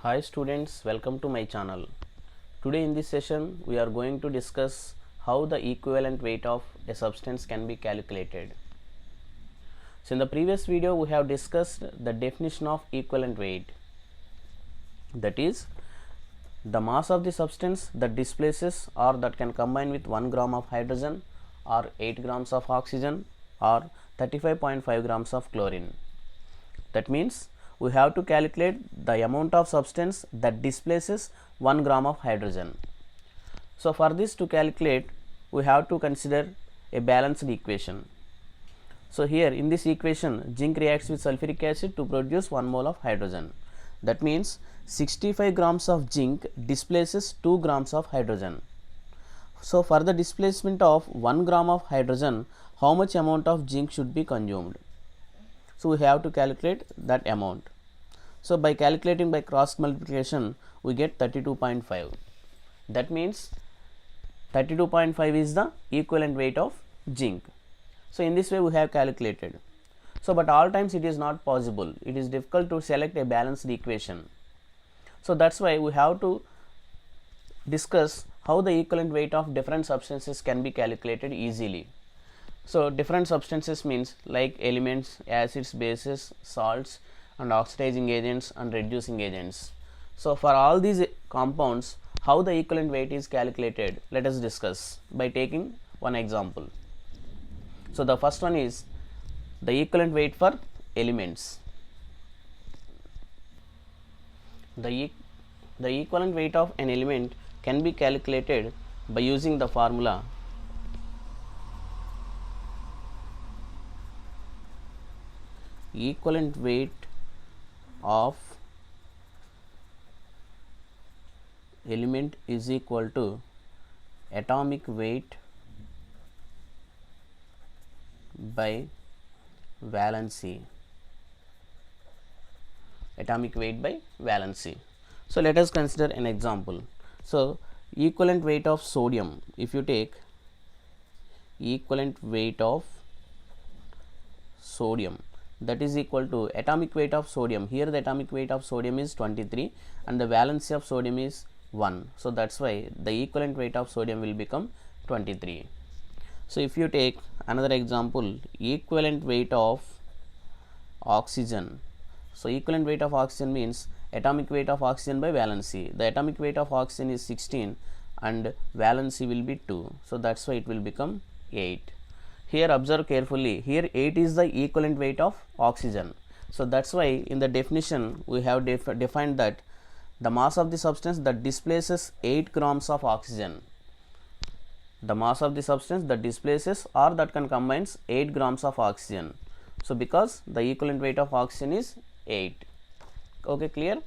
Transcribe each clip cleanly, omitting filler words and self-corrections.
Hi students, welcome to my channel. Today in this session we are going to discuss how the equivalent weight of a substance can be calculated. So in the previous video we have discussed the definition of equivalent weight, that is the mass of the substance that displaces or that can combine with 1 gram of hydrogen or 8 grams of oxygen or 35.5 grams of chlorine. That means we have to calculate the amount of substance that displaces 1 gram of hydrogen. So for this to calculate, we have to consider a balanced equation. So here in this equation, zinc reacts with sulfuric acid to produce 1 mole of hydrogen. That means 65 grams of zinc displaces 2 grams of hydrogen. So for the displacement of 1 gram of hydrogen, how much amount of zinc should be consumed? So we have to calculate that amount. So by calculating by cross multiplication, we get 32.5. That means 32.5 is the equivalent weight of zinc. So in this way we have calculated. So but all times it is not possible. It is difficult to select a balanced equation. So that's why we have to discuss how the equivalent weight of different substances can be calculated easily. So different substances means like elements, acids, bases, salts and oxidizing agents and reducing agents. So for all these compounds, how the equivalent weight is calculated, let us discuss by taking one example. So the first one is the equivalent weight for elements. The equivalent weight of an element can be calculated by using the formula equivalent weight of element is equal to atomic weight by valency. Atomic weight by valency. So let us consider an example. So equivalent weight of sodium, if you take equivalent weight of sodium, that is equal to atomic weight of sodium. Here the atomic weight of sodium is 23 and the valency of sodium is 1. So that's why the equivalent weight of sodium will become 23. So if you take another example, equivalent weight of oxygen. So equivalent weight of oxygen means atomic weight of oxygen by valency. The atomic weight of oxygen is 16 and valency will be 2. So that's why it will become 8. Here observe carefully, here 8 is the equivalent weight of oxygen. So that's why in the definition we have defined that the mass of the substance that displaces 8 grams of oxygen. The mass of the substance that displaces or that can combines 8 grams of oxygen. So because the equivalent weight of oxygen is 8. Okay, clear?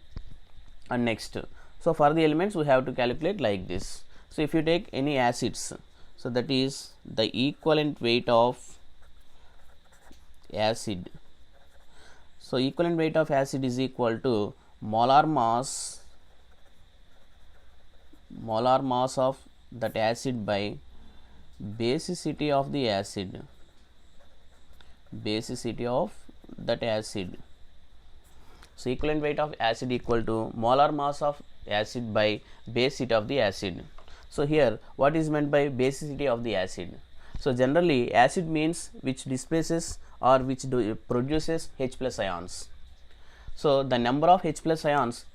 And next, so for the elements we have to calculate like this. So if you take any acids, so that is the equivalent weight of acid. So equivalent weight of acid is equal to molar mass of that acid by basicity of the acid. Basicity of that acid. So equivalent weight of acid equal to molar mass of acid by basicity of the acid. So here what is meant by basicity of the acid? So generally acid means which displaces or which produces H plus ions. So the number of H plus ions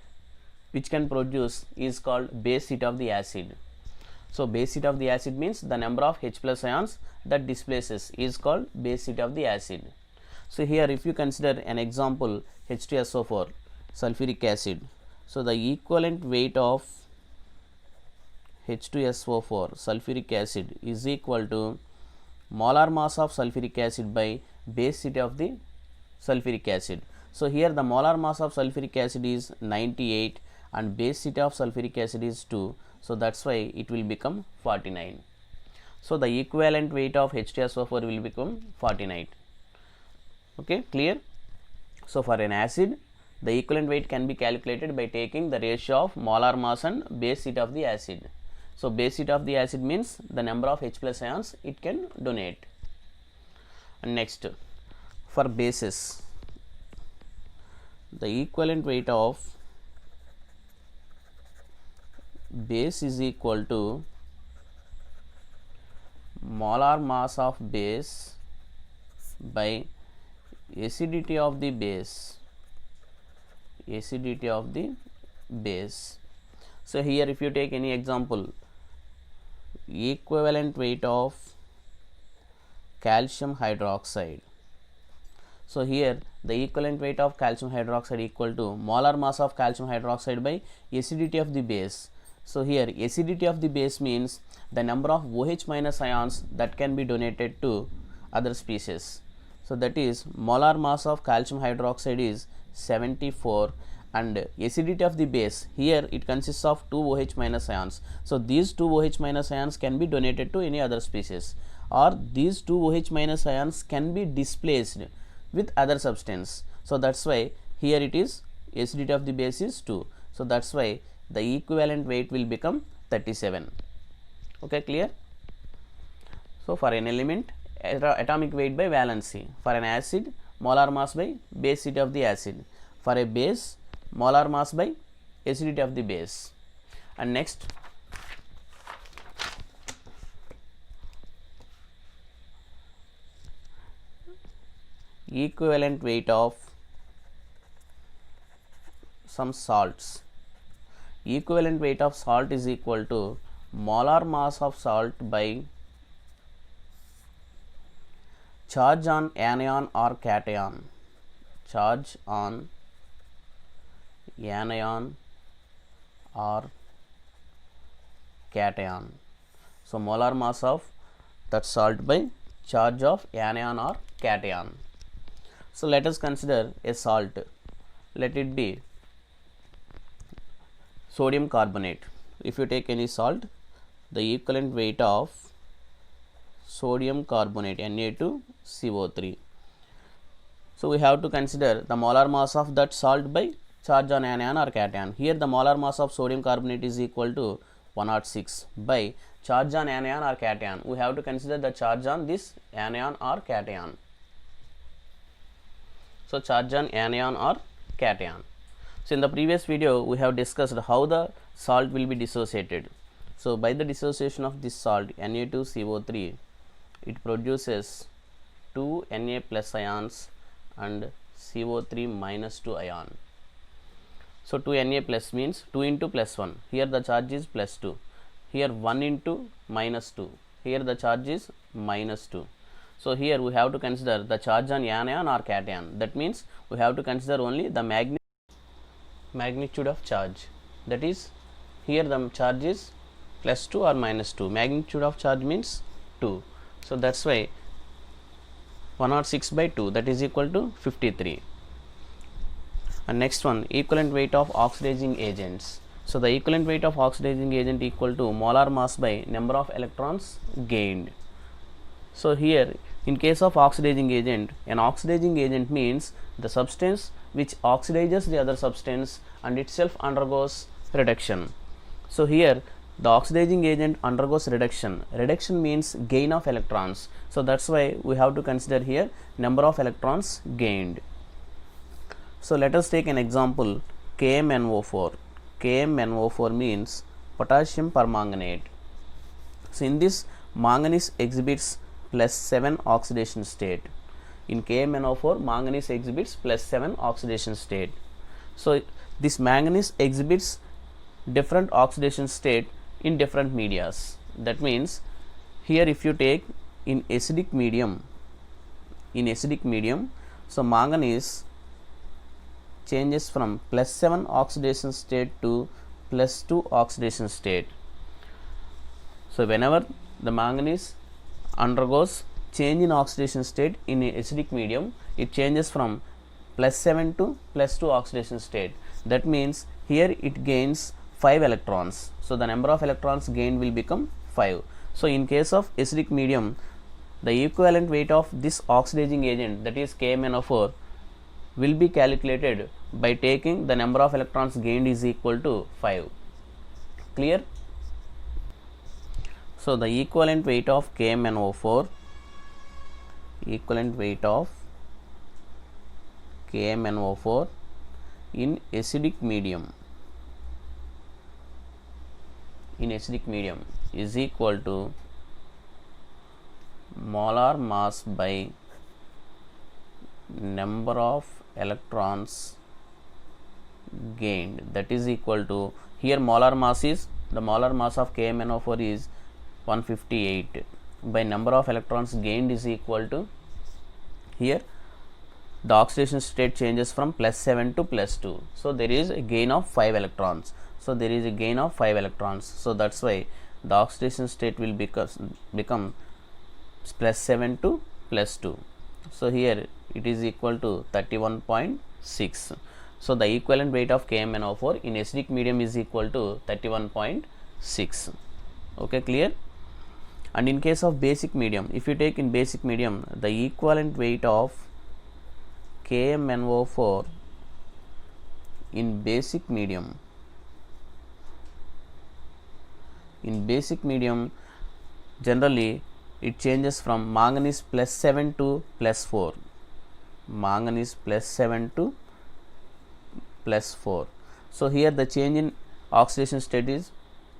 which can produce is called basicity of the acid. So basicity of the acid means the number of H plus ions that displaces is called basicity of the acid. So here if you consider an example H2SO4 sulfuric acid. So the equivalent weight of H2SO4 sulfuric acid is equal to molar mass of sulfuric acid by basicity of the sulfuric acid. So here the molar mass of sulfuric acid is 98 and basicity of sulfuric acid is 2. So that's why it will become 49. So the equivalent weight of H2SO4 will become 49. Okay, clear? So for an acid, the equivalent weight can be calculated by taking the ratio of molar mass and basicity of the acid. So basicity of the acid means the number of H plus ions it can donate. And next, for bases, the equivalent weight of base is equal to molar mass of base by acidity of the base. Acidity of the base. So here if you take any example, equivalent weight of calcium hydroxide. So here the equivalent weight of calcium hydroxide equal to molar mass of calcium hydroxide by acidity of the base. So here acidity of the base means the number of OH minus ions that can be donated to other species. So that is molar mass of calcium hydroxide is 74, and acidity of the base, here it consists of 2 OH minus ions. So these 2 OH minus ions can be donated to any other species, or these 2 OH minus ions can be displaced with other substance. So that's why here it is acidity of the base is 2. So that's why the equivalent weight will become 37. Okay, clear? So for an element, atomic weight by valency. For an acid, molar mass by basicity of the acid. For a base, molar mass by acidity of the base. And next, equivalent weight of some salts. Equivalent weight of salt is equal to molar mass of salt by charge on anion or cation. Charge on anion or cation. So molar mass of that salt by charge of anion or cation. So let us consider a salt. Let it be sodium carbonate. If you take any salt, the equivalent weight of sodium carbonate Na2CO3. So we have to consider the molar mass of that salt by charge on anion or cation. Here the molar mass of sodium carbonate is equal to 106 by charge on anion or cation. We have to consider the charge on this anion or cation. So charge on anion or cation. So in the previous video we have discussed how the salt will be dissociated. So by the dissociation of this salt Na2CO3, it produces 2 Na plus ions and CO3 minus 2 ion. So 2 Na plus means 2 into plus 1. Here the charge is plus 2. Here 1 into minus 2. Here the charge is minus 2. So here we have to consider the charge on anion or cation. That means we have to consider only the magnitude of charge. That is, here the charge is plus 2 or minus 2. Magnitude of charge means 2. So that's why 106 by 2, that is equal to 53. And next one, equivalent weight of oxidizing agents. So the equivalent weight of oxidizing agent equal to molar mass by number of electrons gained. So here in case of oxidizing agent, an oxidizing agent means the substance which oxidizes the other substance and itself undergoes reduction. So here the oxidizing agent undergoes reduction. Reduction means gain of electrons. So that's why we have to consider here number of electrons gained. So let us take an example, KMNO4. KMNO4 means potassium permanganate. So in this, manganese exhibits plus 7 oxidation state. In KMNO4, manganese exhibits plus 7 oxidation state. So this manganese exhibits different oxidation state in different medias. That means here if you take in acidic medium, so manganese changes from plus 7 oxidation state to plus 2 oxidation state. So whenever the manganese undergoes change in oxidation state in a acidic medium, it changes from plus 7 to plus 2 oxidation state. That means here it gains 5 electrons. So the number of electrons gained will become 5. So in case of acidic medium, the equivalent weight of this oxidizing agent, that is KMNO4, will be calculated by taking the number of electrons gained is equal to 5. Clear? So the equivalent weight of KMNO4, in acidic medium in acidic medium is equal to molar mass by number of electrons gained, that is equal to, here molar mass is, the molar mass of KMnO4 is 158 by number of electrons gained is equal to, here the oxidation state changes from +7 to +2. So, there is a gain of 5 electrons. So, there is a gain of 5 electrons. So, that is why the oxidation state will become +7 to +2. So, here it is equal to 31.6. So, the equivalent weight of KMnO4 in acidic medium is equal to 31.6. Okay, clear? And in case of basic medium, if you take in basic medium, the equivalent weight of KMnO4 in basic medium, generally it changes from manganese +7 to +4, manganese +7 to +4. So, here the change in oxidation state is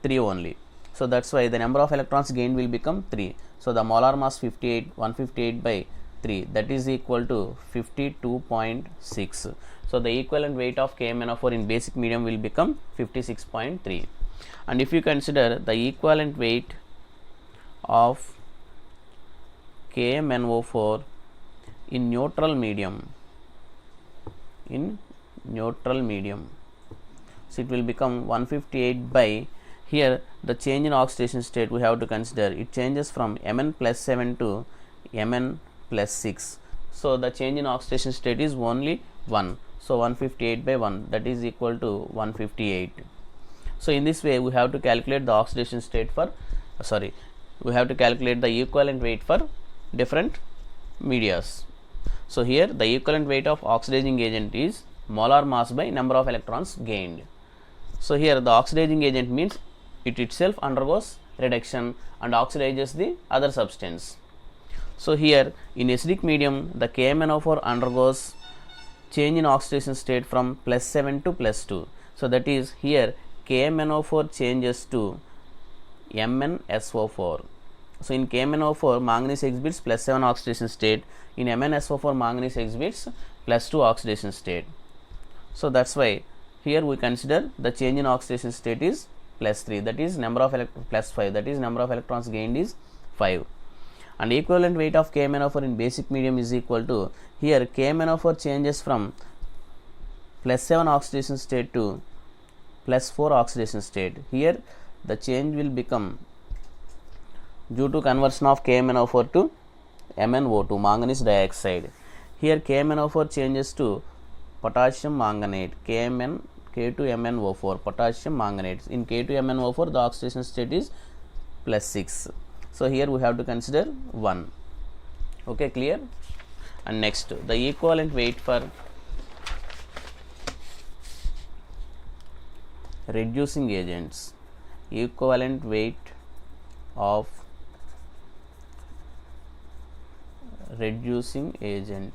3 only. So, that is why the number of electrons gained will become 3. So, the molar mass 158 by 3, that is equal to 52.6. So, the equivalent weight of KMnO4 in basic medium will become 56.3. And if you consider the equivalent weight of KMnO4 in neutral medium, so it will become 158 by, here the change in oxidation state we have to consider, it changes from Mn +7 to Mn +6. So, the change in oxidation state is only 1. So, 158 by 1, that is equal to 158. So, in this way we have to calculate the oxidation state for, we have to calculate the equivalent weight for different medias. So, here the equivalent weight of oxidizing agent is molar mass by number of electrons gained. So, here the oxidizing agent means it itself undergoes reduction and oxidizes the other substance. So, here in acidic medium the KMnO4 undergoes change in oxidation state from +7 to +2. So, that is here KMnO4 changes to MnSO4. So, in KMnO4 manganese exhibits +7 oxidation state, in MnSO4 manganese exhibits +2 oxidation state. So, that is why here we consider the change in oxidation state is +3, that is number of +5, that is number of electrons gained is 5. And equivalent weight of KMnO4 in basic medium is equal to, here KMnO4 changes from +7 oxidation state to +4 oxidation state. Here the change will become due to conversion of KMnO4 to MnO2, manganese dioxide. Here KMnO4 changes to potassium manganate, K2MnO4, potassium manganate. In K2MnO4 the oxidation state is +6. So, here we have to consider 1. Okay, clear? And next the equivalent weight for reducing agents, equivalent weight of reducing agent.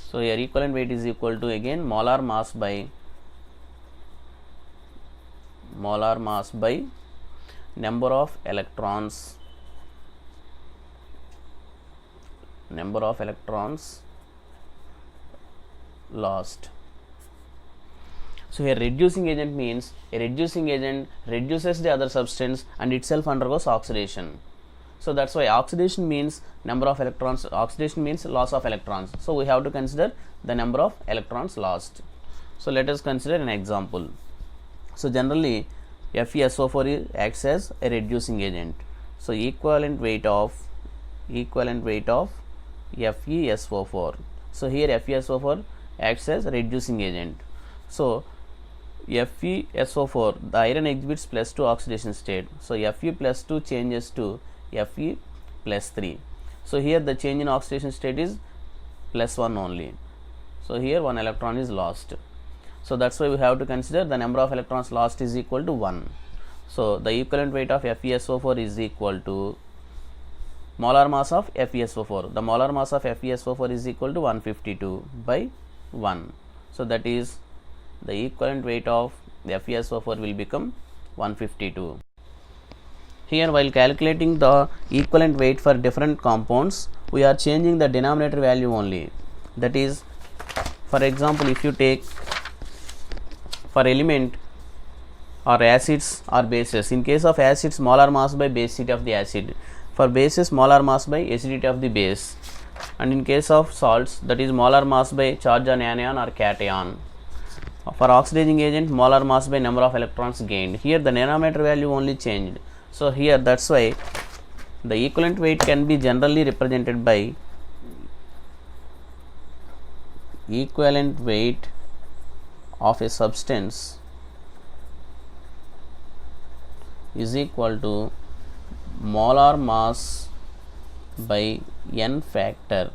So, here equivalent weight is equal to again molar mass by number of electrons lost. So, here reducing agent means a reducing agent reduces the other substance and itself undergoes oxidation. So, that is why oxidation means number of electrons, oxidation means loss of electrons. So, we have to consider the number of electrons lost. So, let us consider an example. So, generally FeSO4 acts as a reducing agent. So, equivalent weight of FeSO4. So, here FeSO4 acts as reducing agent. So, FeSO4, the iron exhibits +2 oxidation state. So, Fe +2 changes to Fe +3. So, here the change in oxidation state is +1 only. So, here 1 electron is lost. So, that is why we have to consider the number of electrons lost is equal to 1. So, the equivalent weight of FeSO4 is equal to molar mass of FeSO4. The molar mass of FeSO4 is equal to 152 by 1. So, that is the equivalent weight of the FeSO4 will become 152. Here, while calculating the equivalent weight for different compounds, we are changing the denominator value only. That is, for example, if you take for element or acids or bases, in case of acids, molar mass by basicity of the acid, for bases, molar mass by acidity of the base, and in case of salts, that is molar mass by charge on anion or cation. For oxidizing agent, molar mass by number of electrons gained. Here the denominator value only changed. So here that's why the equivalent weight can be generally represented by equivalent weight of a substance is equal to molar mass by n factor.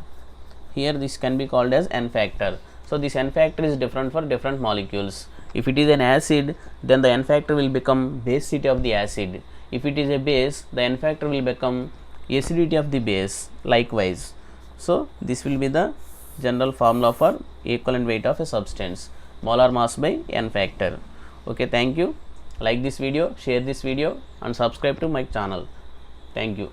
Here this can be called as n factor. So this n factor is different for different molecules. If it is an acid, then the n factor will become basicity of the acid. If it is a base, the n factor will become acidity of the base, likewise. So this will be the general formula for equivalent weight of a substance, molar mass by n factor. Okay, thank you. Like this video, share this video and subscribe to my channel. Thank you.